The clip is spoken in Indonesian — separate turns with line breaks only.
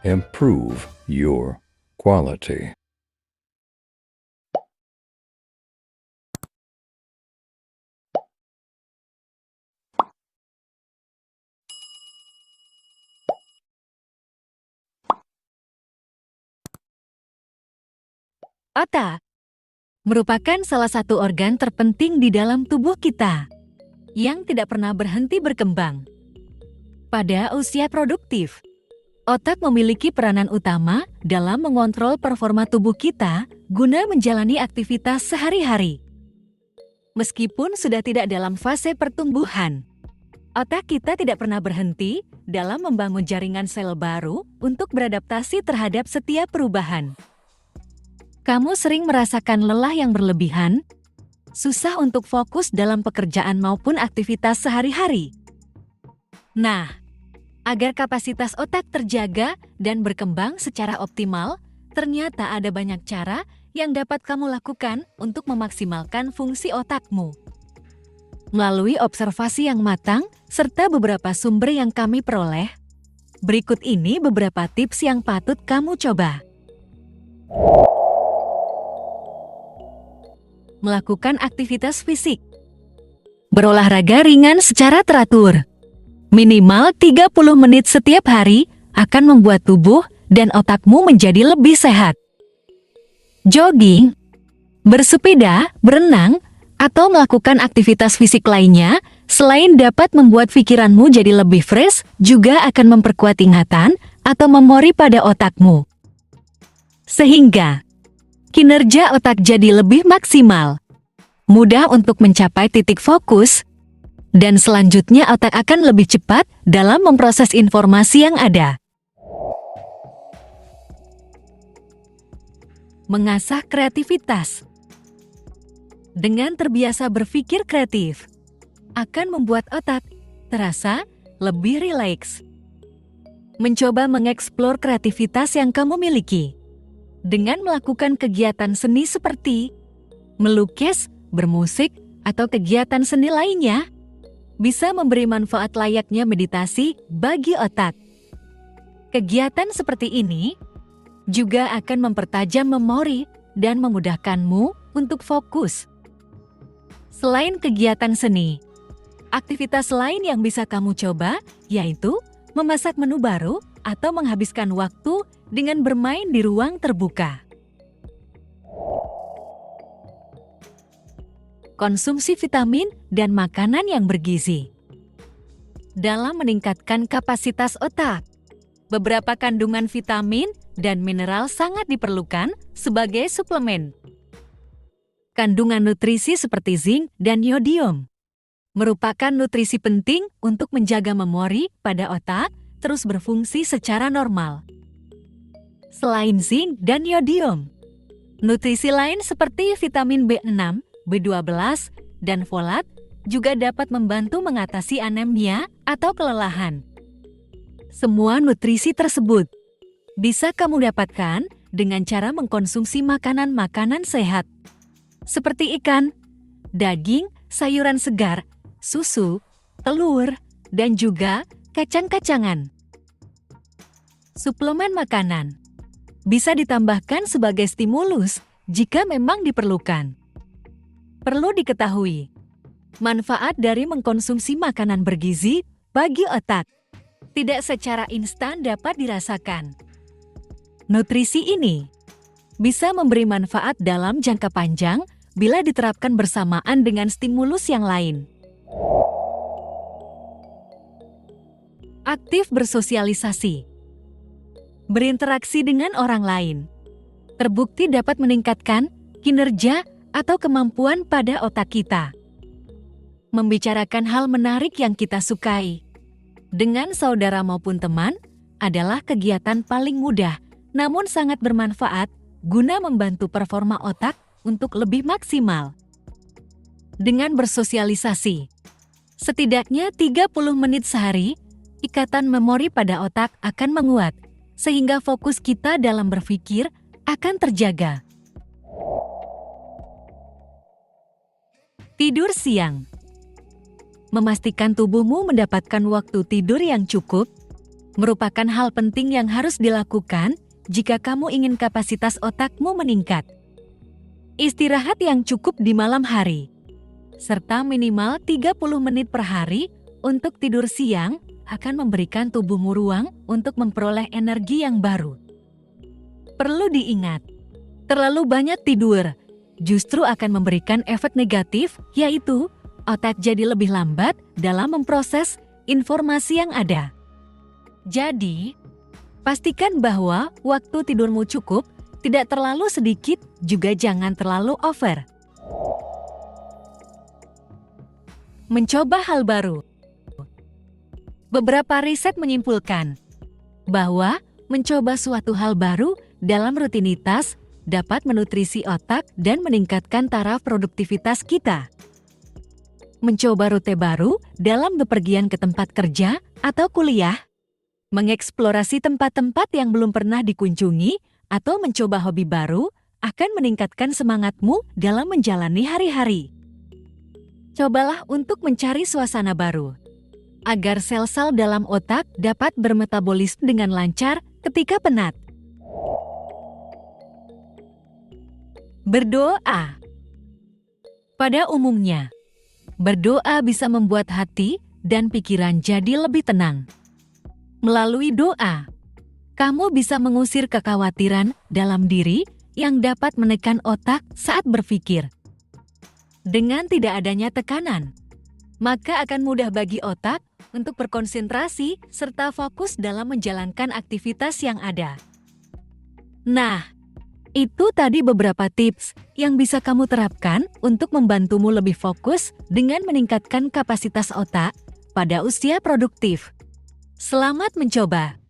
improve your quality.
Otak merupakan salah satu organ terpenting di dalam tubuh kita yang tidak pernah berhenti berkembang. Pada usia produktif, otak memiliki peranan utama dalam mengontrol performa tubuh kita guna menjalani aktivitas sehari-hari. Meskipun sudah tidak dalam fase pertumbuhan, otak kita tidak pernah berhenti dalam membangun jaringan sel baru untuk beradaptasi terhadap setiap perubahan. Kamu sering merasakan lelah yang berlebihan, susah untuk fokus dalam pekerjaan maupun aktivitas sehari-hari. Nah, agar kapasitas otak terjaga dan berkembang secara optimal, ternyata ada banyak cara yang dapat kamu lakukan untuk memaksimalkan fungsi otakmu. Melalui observasi yang matang serta beberapa sumber yang kami peroleh, berikut ini beberapa tips yang patut kamu coba. Melakukan aktivitas fisik. Berolahraga ringan secara teratur. Minimal 30 menit setiap hari akan membuat tubuh dan otakmu menjadi lebih sehat. Jogging, bersepeda, berenang, atau melakukan aktivitas fisik lainnya selain dapat membuat pikiranmu jadi lebih fresh, juga akan memperkuat ingatan atau memori pada otakmu. Sehingga kinerja otak jadi lebih maksimal, mudah untuk mencapai titik fokus, dan selanjutnya otak akan lebih cepat dalam memproses informasi yang ada. Mengasah kreativitas. Dengan terbiasa berpikir kreatif, akan membuat otak terasa lebih rileks. Mencoba mengeksplor kreativitas yang kamu miliki dengan melakukan kegiatan seni seperti melukis, bermusik, atau kegiatan seni lainnya, bisa memberi manfaat layaknya meditasi bagi otak. Kegiatan seperti ini juga akan mempertajam memori dan memudahkanmu untuk fokus. Selain kegiatan seni, aktivitas lain yang bisa kamu coba yaitu memasak menu baru atau menghabiskan waktu dengan bermain di ruang terbuka. Konsumsi vitamin dan makanan yang bergizi. Dalam meningkatkan kapasitas otak, beberapa kandungan vitamin dan mineral sangat diperlukan sebagai suplemen. Kandungan nutrisi seperti zinc dan yodium merupakan nutrisi penting untuk menjaga memori pada otak terus berfungsi secara normal. Selain zinc dan yodium, nutrisi lain seperti vitamin B6, B12, dan folat juga dapat membantu mengatasi anemia atau kelelahan. Semua nutrisi tersebut bisa kamu dapatkan dengan cara mengkonsumsi makanan-makanan sehat, seperti ikan, daging, sayuran segar, susu, telur, dan juga kacang-kacangan. Suplemen makanan bisa ditambahkan sebagai stimulus jika memang diperlukan. Perlu diketahui, manfaat dari mengkonsumsi makanan bergizi bagi otak tidak secara instan dapat dirasakan. Nutrisi ini bisa memberi manfaat dalam jangka panjang bila diterapkan bersamaan dengan stimulus yang lain. Aktif bersosialisasi. Berinteraksi dengan orang lain terbukti dapat meningkatkan kinerja atau kemampuan pada otak kita. Membicarakan hal menarik yang kita sukai dengan saudara maupun teman adalah kegiatan paling mudah namun sangat bermanfaat guna membantu performa otak untuk lebih maksimal. Dengan bersosialisasi, setidaknya 30 menit sehari, ikatan memori pada otak akan menguat, sehingga fokus kita dalam berpikir akan terjaga. Tidur siang. Memastikan tubuhmu mendapatkan waktu tidur yang cukup merupakan hal penting yang harus dilakukan jika kamu ingin kapasitas otakmu meningkat. Istirahat yang cukup di malam hari, serta minimal 30 menit per hari untuk tidur siang akan memberikan tubuhmu ruang untuk memperoleh energi yang baru. Perlu diingat, terlalu banyak tidur justru akan memberikan efek negatif, yaitu otak jadi lebih lambat dalam memproses informasi yang ada. Jadi, pastikan bahwa waktu tidurmu cukup, tidak terlalu sedikit, juga jangan terlalu over. Mencoba hal baru. Beberapa riset menyimpulkan bahwa mencoba suatu hal baru dalam rutinitas dapat menutrisi otak dan meningkatkan taraf produktivitas kita. Mencoba rute baru dalam bepergian ke tempat kerja atau kuliah, mengeksplorasi tempat-tempat yang belum pernah dikunjungi, atau mencoba hobi baru akan meningkatkan semangatmu dalam menjalani hari-hari. Cobalah untuk mencari suasana baru, agar sel-sel dalam otak dapat bermetabolisme dengan lancar ketika penat. Berdoa. Pada umumnya, berdoa bisa membuat hati dan pikiran jadi lebih tenang. Melalui doa, kamu bisa mengusir kekhawatiran dalam diri yang dapat menekan otak saat berpikir. Dengan tidak adanya tekanan, maka akan mudah bagi otak untuk berkonsentrasi serta fokus dalam menjalankan aktivitas yang ada. Nah, itu tadi beberapa tips yang bisa kamu terapkan untuk membantumu lebih fokus dengan meningkatkan kapasitas otak pada usia produktif. Selamat mencoba!